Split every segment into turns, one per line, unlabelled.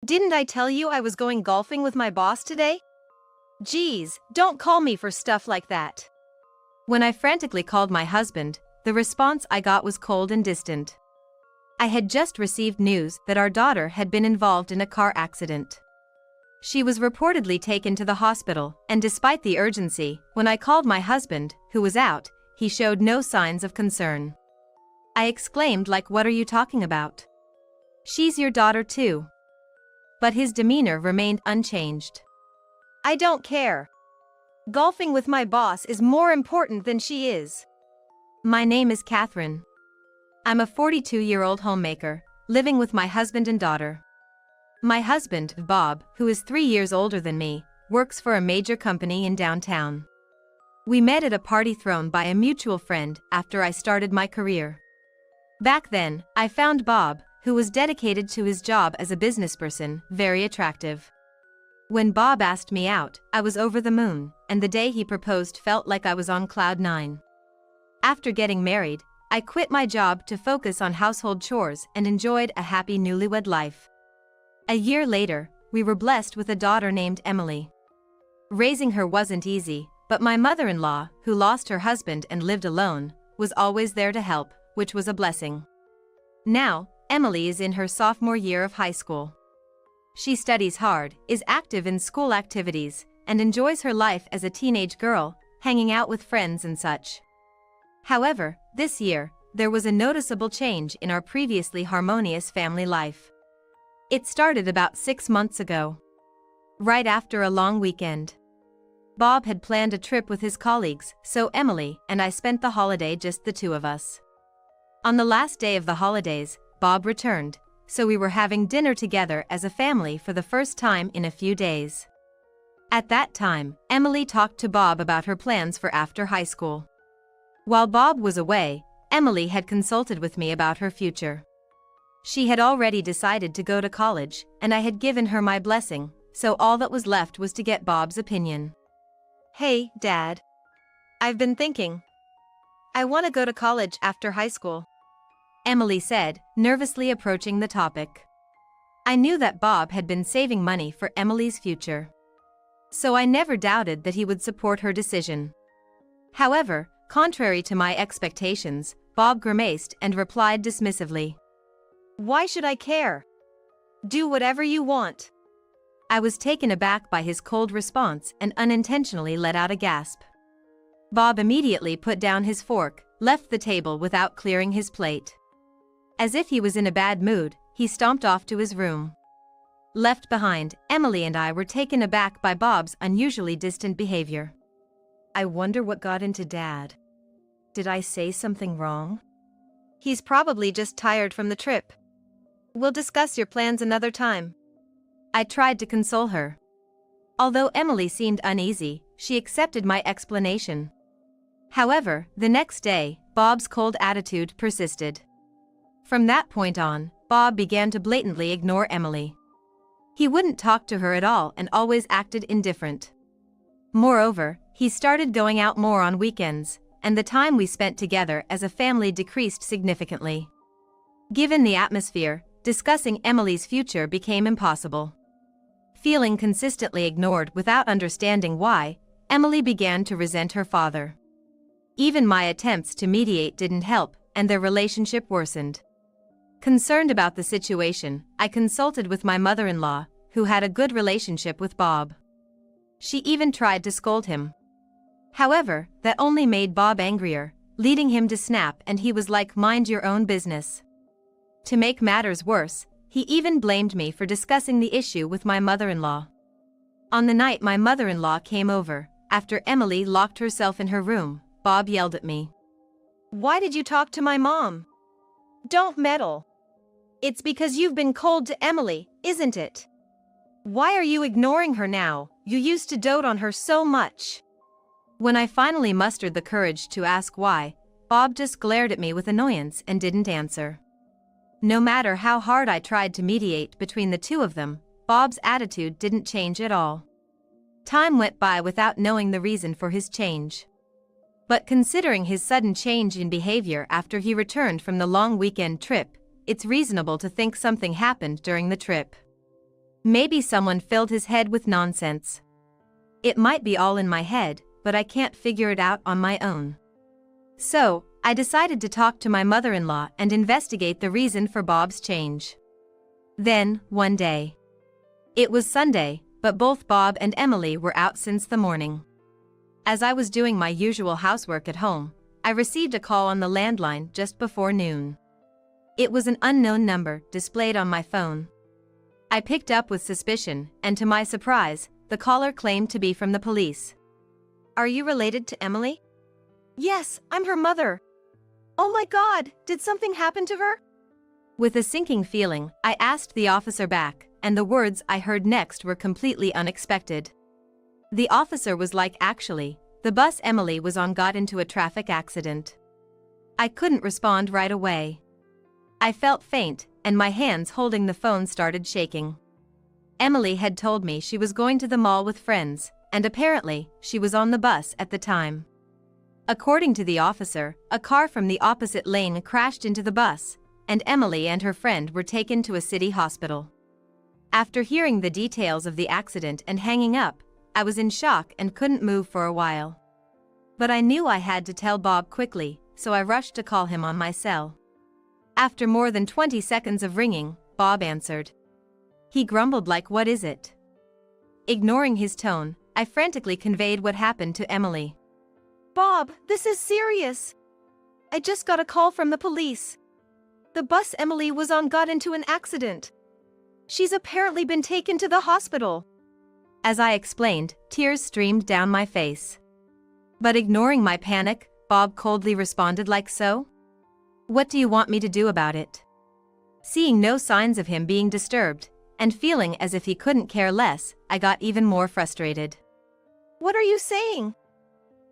Didn't I tell you I was going golfing with my boss today? Geez, don't call me for stuff like that. When I frantically called my husband, the response I got was cold and distant. I had just received news that our daughter had been involved in a car accident. She was reportedly taken to the hospital, and despite the urgency, when I called my husband, who was out, he showed no signs of concern. I exclaimed, like, "What are you talking about? She's your daughter too." But his demeanor remained unchanged. "I don't care. Golfing with my boss is more important than she is." My name is Catherine. I'm a 42-year-old homemaker, living with my husband and daughter. My husband, Bob, who is 3 years older than me, works for a major company in downtown. We met at a party thrown by a mutual friend after I started my career. Back then, I found Bob, who was dedicated to his job as a businessperson, very attractive. When Bob asked me out, I was over the moon, and the day he proposed felt like I was on cloud 9. After getting married, I quit my job to focus on household chores and enjoyed a happy newlywed life. A year later, we were blessed with a daughter named Emily. Raising her wasn't easy, but my mother-in-law, who lost her husband and lived alone, was always there to help, which was a blessing. Now, Emily is in her sophomore year of high school. She studies hard, is active in school activities, and enjoys her life as a teenage girl, hanging out with friends and such. However, this year, there was a noticeable change in our previously harmonious family life. It started about 6 months ago. Right after a long weekend. Bob had planned a trip with his colleagues, so Emily and I spent the holiday just the two of us. On the last day of the holidays, Bob returned, so we were having dinner together as a family for the first time in a few days. At that time, Emily talked to Bob about her plans for after high school. While Bob was away, Emily had consulted with me about her future. She had already decided to go to college, and I had given her my blessing, so all that was left was to get Bob's opinion. "Hey, Dad. I've been thinking. I want to go to college after high school," Emily said, nervously approaching the topic. I knew that Bob had been saving money for Emily's future, so I never doubted that he would support her decision. However, contrary to my expectations, Bob grimaced and replied dismissively, "Why should I care? Do whatever you want." I was taken aback by his cold response and unintentionally let out a gasp. Bob immediately put down his fork, left the table without clearing his plate. As if he was in a bad mood, he stomped off to his room. Left behind, Emily and I were taken aback by Bob's unusually distant behavior. I wonder what got into Dad. Did I say something wrong? He's probably just tired from the trip. We'll discuss your plans another time. I tried to console her. Although Emily seemed uneasy, she accepted my explanation. However, the next day, Bob's cold attitude persisted. From that point on, Bob began to blatantly ignore Emily. He wouldn't talk to her at all and always acted indifferent. Moreover, he started going out more on weekends, and the time we spent together as a family decreased significantly. Given the atmosphere, discussing Emily's future became impossible. Feeling consistently ignored without understanding why, Emily began to resent her father. Even my attempts to mediate didn't help, and their relationship worsened. Concerned about the situation, I consulted with my mother-in-law, who had a good relationship with Bob. She even tried to scold him. However, that only made Bob angrier, leading him to snap, and he was like, "Mind your own business." To make matters worse, he even blamed me for discussing the issue with my mother-in-law. On the night my mother-in-law came over, after Emily locked herself in her room, Bob yelled at me. "Why did you talk to my mom? Don't meddle. It's because you've been cold to Emily, isn't it? Why are you ignoring her now? You used to dote on her so much." When I finally mustered the courage to ask why, Bob just glared at me with annoyance and didn't answer. No matter how hard I tried to mediate between the two of them, Bob's attitude didn't change at all. Time went by without knowing the reason for his change. But considering his sudden change in behavior after he returned from the long weekend trip, it's reasonable to think something happened during the trip. Maybe someone filled his head with nonsense. It might be all in my head, but I can't figure it out on my own. So, I decided to talk to my mother-in-law and investigate the reason for Bob's change. Then, one day. It was Sunday, but both Bob and Emily were out since the morning. As I was doing my usual housework at home, I received a call on the landline just before noon. It was an unknown number displayed on my phone. I picked up with suspicion, and to my surprise, the caller claimed to be from the police. "Are you related to Emily?" "Yes, I'm her mother." "Oh my God, did something happen to her?" With a sinking feeling, I asked the officer back, and the words I heard next were completely unexpected. The officer was like, "Actually, the bus Emily was on got into a traffic accident." I couldn't respond right away. I felt faint, and my hands holding the phone started shaking. Emily had told me she was going to the mall with friends, and apparently, she was on the bus at the time. According to the officer, a car from the opposite lane crashed into the bus, and Emily and her friend were taken to a city hospital. After hearing the details of the accident and hanging up, I was in shock and couldn't move for a while. But I knew I had to tell Bob quickly, so I rushed to call him on my cell. After more than 20 seconds of ringing, Bob answered. He grumbled like, "What is it?" Ignoring his tone, I frantically conveyed what happened to Emily. "Bob, this is serious. I just got a call from the police. The bus Emily was on got into an accident. She's apparently been taken to the hospital." As I explained, tears streamed down my face. But ignoring my panic, Bob coldly responded like so. "What do you want me to do about it?" Seeing no signs of him being disturbed, and feeling as if he couldn't care less, I got even more frustrated. "What are you saying?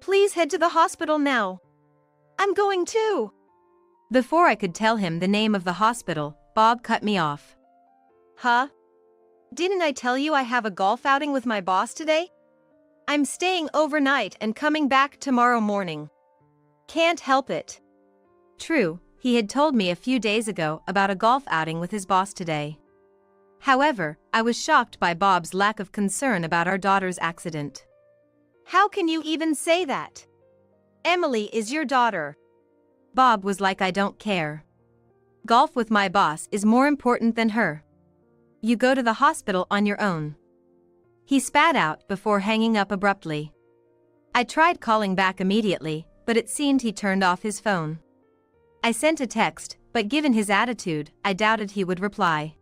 Please head to the hospital now. I'm going too." Before I could tell him the name of the hospital, Bob cut me off. "Huh? Didn't I tell you I have a golf outing with my boss today? I'm staying overnight and coming back tomorrow morning. Can't help it." True, he had told me a few days ago about a golf outing with his boss today. However, I was shocked by Bob's lack of concern about our daughter's accident. "How can you even say that? Emily is your daughter." Bob was like, "I don't care. Golf with my boss is more important than her. You go to the hospital on your own." He spat out before hanging up abruptly. I tried calling back immediately, but it seemed he turned off his phone. I sent a text, but given his attitude, I doubted he would reply.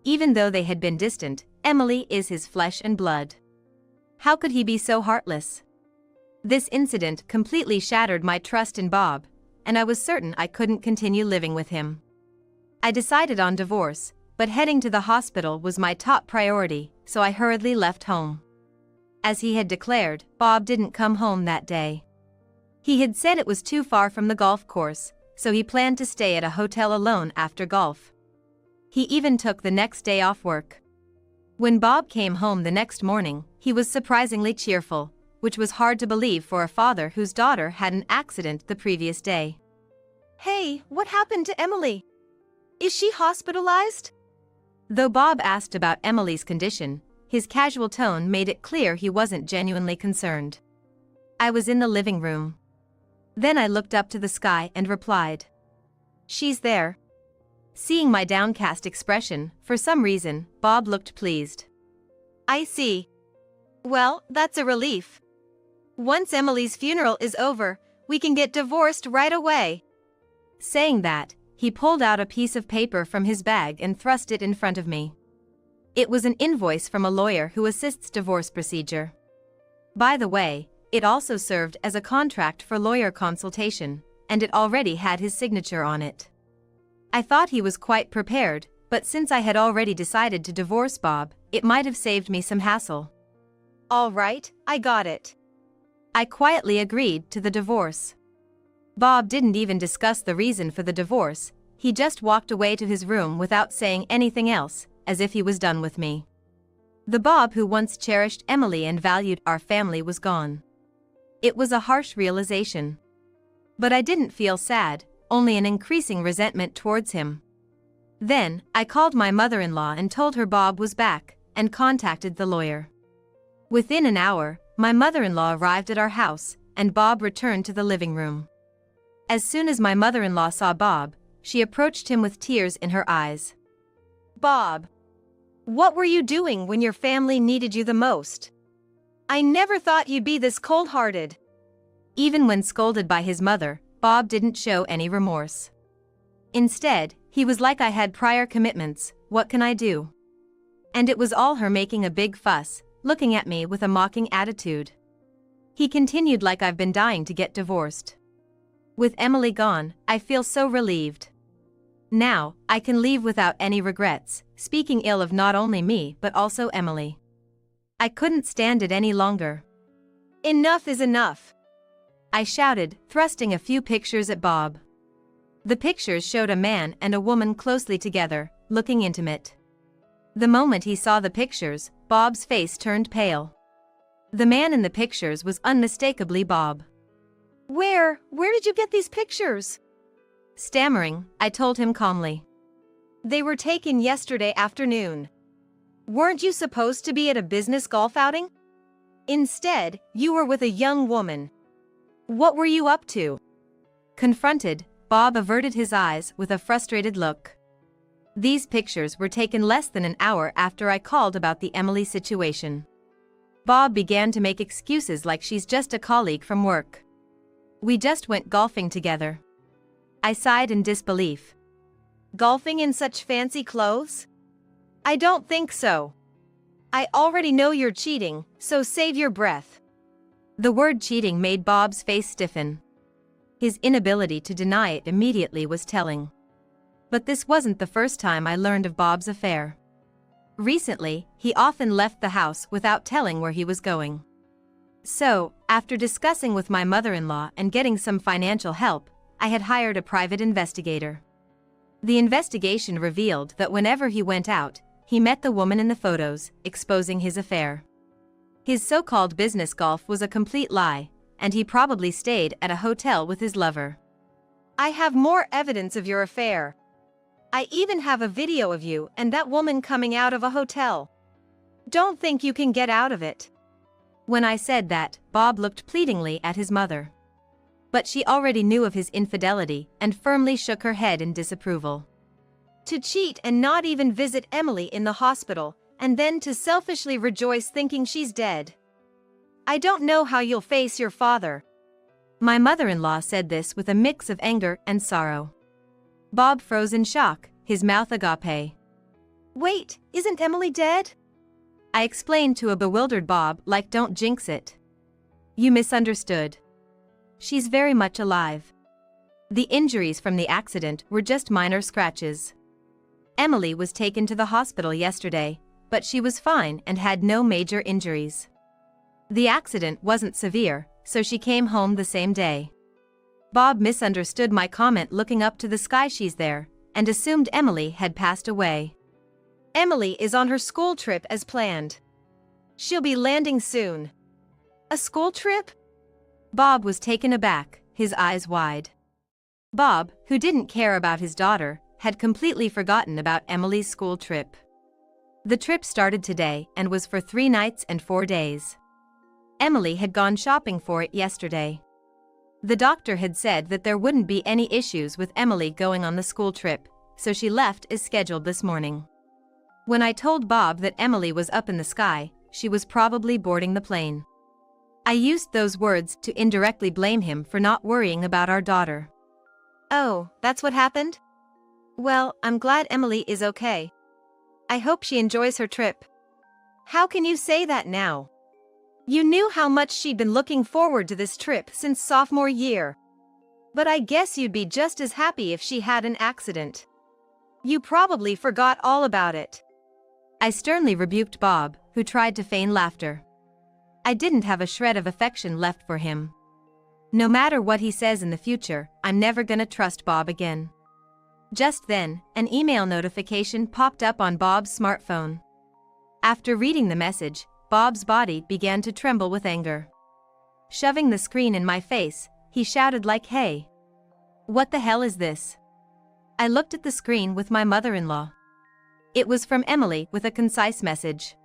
Even though they had been distant, Emily is his flesh and blood. How could he be so heartless? This incident completely shattered my trust in Bob, and I was certain I couldn't continue living with him. I decided on divorce, but heading to the hospital was my top priority, so I hurriedly left home. As he had declared, Bob didn't come home that day. He had said it was too far from the golf course, so he planned to stay at a hotel alone after golf. He even took the next day off work. When Bob came home the next morning, he was surprisingly cheerful, which was hard to believe for a father whose daughter had an accident the previous day. "Hey, what happened to Emily? Is she hospitalized?" Though Bob asked about Emily's condition, his casual tone made it clear he wasn't genuinely concerned. I was in the living room. Then I looked up to the sky and replied, "She's there." Seeing my downcast expression, for some reason, Bob looked pleased. "I see. Well, that's a relief. Once Emily's funeral is over, we can get divorced right away." Saying that, he pulled out a piece of paper from his bag and thrust it in front of me. It was an invoice from a lawyer who assists divorce procedure. By the way, it also served as a contract for lawyer consultation, and it already had his signature on it. I thought he was quite prepared, but since I had already decided to divorce Bob, it might have saved me some hassle. "All right, I got it." I quietly agreed to the divorce. Bob didn't even discuss the reason for the divorce, he just walked away to his room without saying anything else, as if he was done with me. The Bob who once cherished Emily and valued our family was gone. It was a harsh realization. But I didn't feel sad, only an increasing resentment towards him. Then, I called my mother-in-law and told her Bob was back, and contacted the lawyer. Within an hour, my mother-in-law arrived at our house, and Bob returned to the living room. As soon as my mother-in-law saw Bob, she approached him with tears in her eyes. "Bob, what were you doing when your family needed you the most? I never thought you'd be this cold-hearted." Even when scolded by his mother, Bob didn't show any remorse. Instead, he was like, "I had prior commitments, what can I do?" And it was all her making a big fuss, looking at me with a mocking attitude. He continued, "Like I've been dying to get divorced. With Emily gone, I feel so relieved. Now, I can leave without any regrets," speaking ill of not only me but also Emily. I couldn't stand it any longer. "Enough is enough," I shouted, thrusting a few pictures at Bob. The pictures showed a man and a woman closely together, looking intimate. The moment he saw the pictures, Bob's face turned pale. The man in the pictures was unmistakably Bob. Where did you get these pictures?" Stammering, I told him calmly. "They were taken yesterday afternoon. Weren't you supposed to be at a business golf outing? Instead, you were with a young woman. What were you up to?" Confronted, Bob averted his eyes with a frustrated look. These pictures were taken less than an hour after I called about the Emily situation. Bob began to make excuses like she's just a colleague from work. "We just went golfing together." I sighed in disbelief. "Golfing in such fancy clothes? I don't think so. I already know you're cheating, so save your breath." The word cheating made Bob's face stiffen. His inability to deny it immediately was telling. But this wasn't the first time I learned of Bob's affair. Recently, he often left the house without telling where he was going. So, after discussing with my mother-in-law and getting some financial help, I had hired a private investigator. The investigation revealed that whenever he went out, he met the woman in the photos, exposing his affair. His so-called business golf was a complete lie, and he probably stayed at a hotel with his lover. "I have more evidence of your affair. I even have a video of you and that woman coming out of a hotel. Don't think you can get out of it." When I said that, Bob looked pleadingly at his mother. But she already knew of his infidelity and firmly shook her head in disapproval. "To cheat and not even visit Emily in the hospital, and then to selfishly rejoice thinking she's dead. I don't know how you'll face your father." My mother-in-law said this with a mix of anger and sorrow. Bob froze in shock, his mouth agape. "Wait, isn't Emily dead?" I explained to a bewildered Bob, like, "Don't jinx it. You misunderstood. She's very much alive. The injuries from the accident were just minor scratches. Emily was taken to the hospital yesterday, but she was fine and had no major injuries. The accident wasn't severe, so she came home the same day." Bob misunderstood my comment, looking up to the sky. "She's there," and assumed Emily had passed away. "Emily is on her school trip as planned. She'll be landing soon." "A school trip?" Bob was taken aback, his eyes wide. Bob, who didn't care about his daughter, had completely forgotten about Emily's school trip. The trip started today and was for 3 nights and 4 days. Emily had gone shopping for it yesterday. The doctor had said that there wouldn't be any issues with Emily going on the school trip, so she left as scheduled this morning. When I told Bob that Emily was up in the sky, she was probably boarding the plane. I used those words to indirectly blame him for not worrying about our daughter. "Oh, that's what happened? Well, I'm glad Emily is okay. I hope she enjoys her trip." "How can you say that now? You knew how much she'd been looking forward to this trip since sophomore year. But I guess you'd be just as happy if she had an accident. You probably forgot all about it." I sternly rebuked Bob, who tried to feign laughter. I didn't have a shred of affection left for him. No matter what he says in the future, I'm never gonna trust Bob again. Just then, an email notification popped up on Bob's smartphone. After reading the message, Bob's body began to tremble with anger. Shoving the screen in my face, he shouted like, "Hey! What the hell is this? I looked at the screen with my mother-in-law. It was from Emily with a concise message.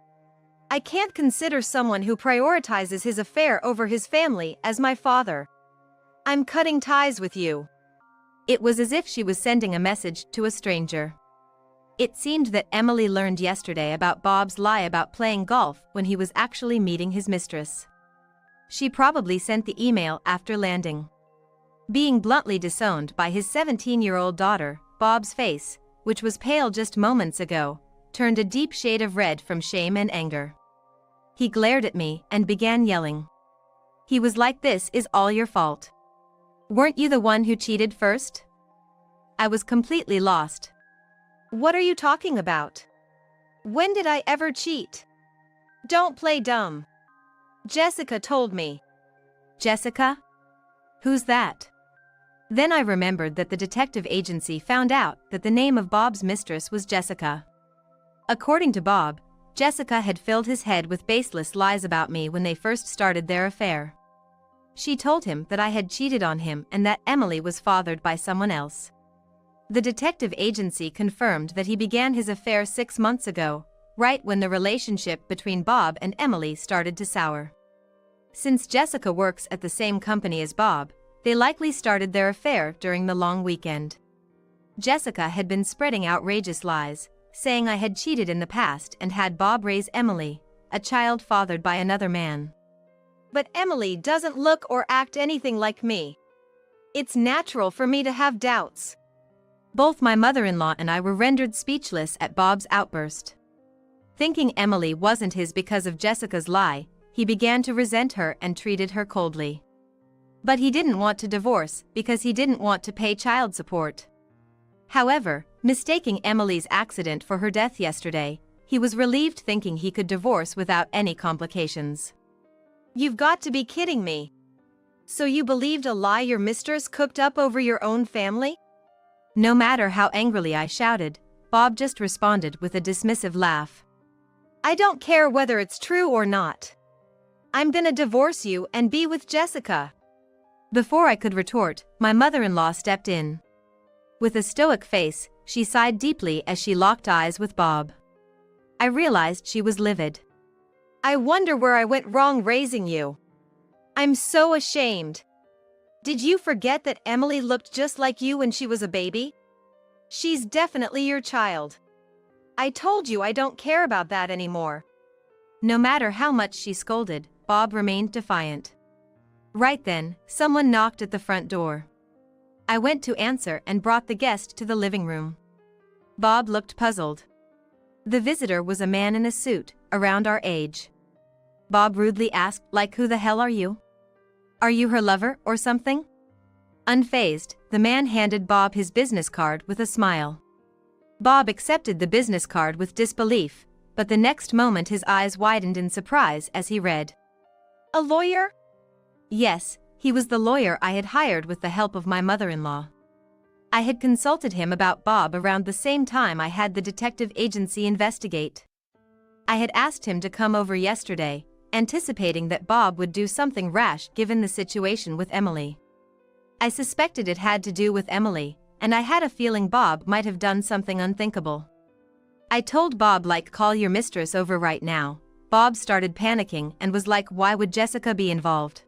I can't consider someone who prioritizes his affair over his family as my father. I'm cutting ties with you. It was as if she was sending a message to a stranger. It seemed that Emily learned yesterday about Bob's lie about playing golf when he was actually meeting his mistress. She probably sent the email after landing. Being bluntly disowned by his 17-year-old daughter, Bob's face, which was pale just moments ago, turned a deep shade of red from shame and anger. He glared at me and began yelling. He was like, "This is all your fault. Weren't you the one who cheated first?" I was completely lost. What are you talking about? When did I ever cheat? Don't play dumb. Jessica told me. Jessica? Who's that? Then I remembered that the detective agency found out that the name of Bob's mistress was Jessica. According to Bob, Jessica had filled his head with baseless lies about me when they first started their affair. She told him that I had cheated on him and that Emily was fathered by someone else. The detective agency confirmed that he began his affair 6 months ago, right when the relationship between Bob and Emily started to sour. Since Jessica works at the same company as Bob, they likely started their affair during the long weekend. Jessica had been spreading outrageous lies, saying I had cheated in the past and had Bob raise Emily, a child fathered by another man. But Emily doesn't look or act anything like me. It's natural for me to have doubts. Both my mother-in-law and I were rendered speechless at Bob's outburst. Thinking Emily wasn't his because of Jessica's lie, he began to resent her and treated her coldly. But he didn't want to divorce because he didn't want to pay child support. However, mistaking Emily's accident for her death yesterday, he was relieved thinking he could divorce without any complications. You've got to be kidding me. So you believed a lie your mistress cooked up over your own family? No matter how angrily I shouted, Bob just responded with a dismissive laugh. I don't care whether it's true or not. I'm gonna divorce you and be with Jessica. Before I could retort, my mother-in-law stepped in. With a stoic face, she sighed deeply as she locked eyes with Bob. I realized she was livid. I wonder where I went wrong raising you. I'm so ashamed. Did you forget that Emily looked just like you when she was a baby? She's definitely your child. I told you I don't care about that anymore. No matter how much she scolded, Bob remained defiant. Right then, someone knocked at the front door. I went to answer and brought the guest to the living room. Bob looked puzzled. The visitor was a man in a suit, around our age. Bob rudely asked, like, who the hell are you? Are you her lover or something? Unfazed, the man handed Bob his business card with a smile. Bob accepted the business card with disbelief, but the next moment his eyes widened in surprise as he read. A lawyer? Yes, he was the lawyer I had hired with the help of my mother-in-law. I had consulted him about Bob around the same time I had the detective agency investigate. I had asked him to come over yesterday, anticipating that Bob would do something rash given the situation with Emily. I suspected it had to do with Emily, and I had a feeling Bob might have done something unthinkable. I told Bob, like, call your mistress over right now. Bob started panicking and was like, why would Jessica be involved?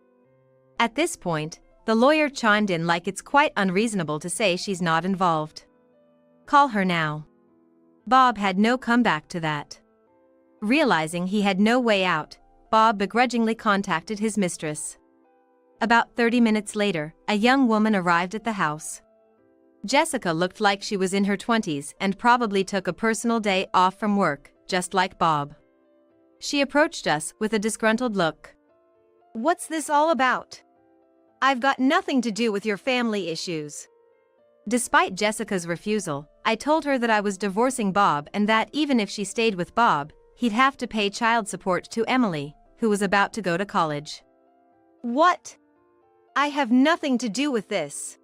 At this point, the lawyer chimed in like, it's quite unreasonable to say she's not involved. Call her now. Bob had no comeback to that. Realizing he had no way out, Bob begrudgingly contacted his mistress. About 30 minutes later, a young woman arrived at the house. Jessica looked like she was in her 20s and probably took a personal day off from work, just like Bob. She approached us with a disgruntled look. What's this all about? I've got nothing to do with your family issues. Despite Jessica's refusal, I told her that I was divorcing Bob and that even if she stayed with Bob, he'd have to pay child support to Emily, who was about to go to college. What? I have nothing to do with this.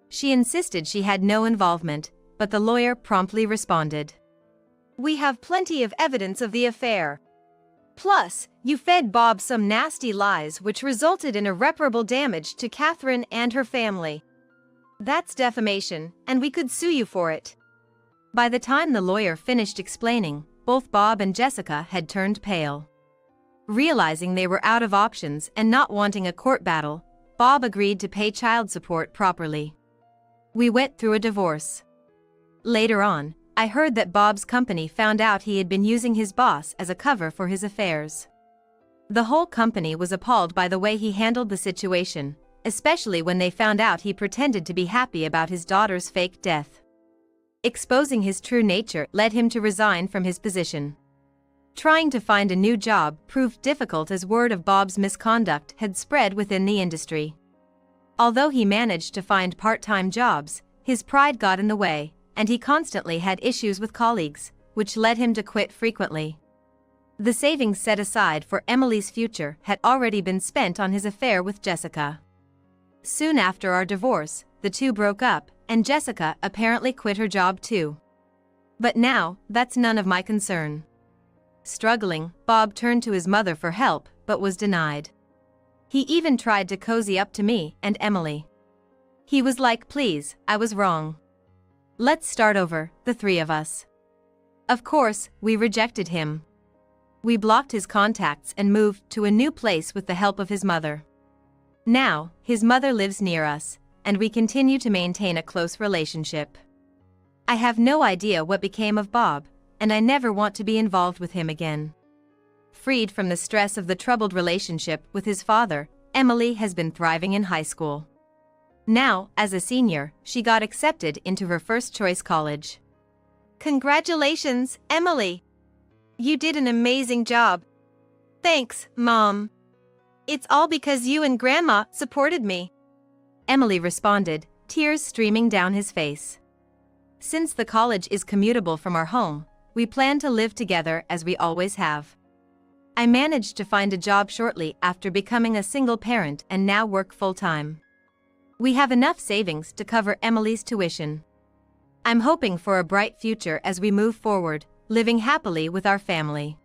She insisted she had no involvement, but the lawyer promptly responded. We have plenty of evidence of the affair. Plus, you fed Bob some nasty lies which resulted in irreparable damage to Catherine and her family. That's defamation, and we could sue you for it. By the time the lawyer finished explaining, both Bob and Jessica had turned pale. Realizing they were out of options and not wanting a court battle, Bob agreed to pay child support properly. We went through a divorce. Later on, I heard that Bob's company found out he had been using his boss as a cover for his affairs. The whole company was appalled by the way he handled the situation, especially when they found out he pretended to be happy about his daughter's fake death. Exposing his true nature led him to resign from his position. Trying to find a new job proved difficult as word of Bob's misconduct had spread within the industry. Although he managed to find part-time jobs, his pride got in the way, and he constantly had issues with colleagues, which led him to quit frequently. The savings set aside for Emily's future had already been spent on his affair with Jessica. Soon after our divorce, the two broke up, and Jessica apparently quit her job too. But now, that's none of my concern. Struggling, Bob turned to his mother for help, but was denied. He even tried to cozy up to me and Emily. He was like, "Please, I was wrong. Let's start over, the three of us." Of course, we rejected him. We blocked his contacts and moved to a new place with the help of his mother. Now, his mother lives near us, and we continue to maintain a close relationship. I have no idea what became of Bob, and I never want to be involved with him again. Freed from the stress of the troubled relationship with his father, Emily has been thriving in high school. Now, as a senior, she got accepted into her first-choice college. Congratulations, Emily! You did an amazing job. Thanks, Mom. It's all because you and Grandma supported me. Emily responded, tears streaming down his face. Since the college is commutable from our home, we plan to live together as we always have. I managed to find a job shortly after becoming a single parent and now work full-time. We have enough savings to cover Emily's tuition. I'm hoping for a bright future as we move forward, living happily with our family.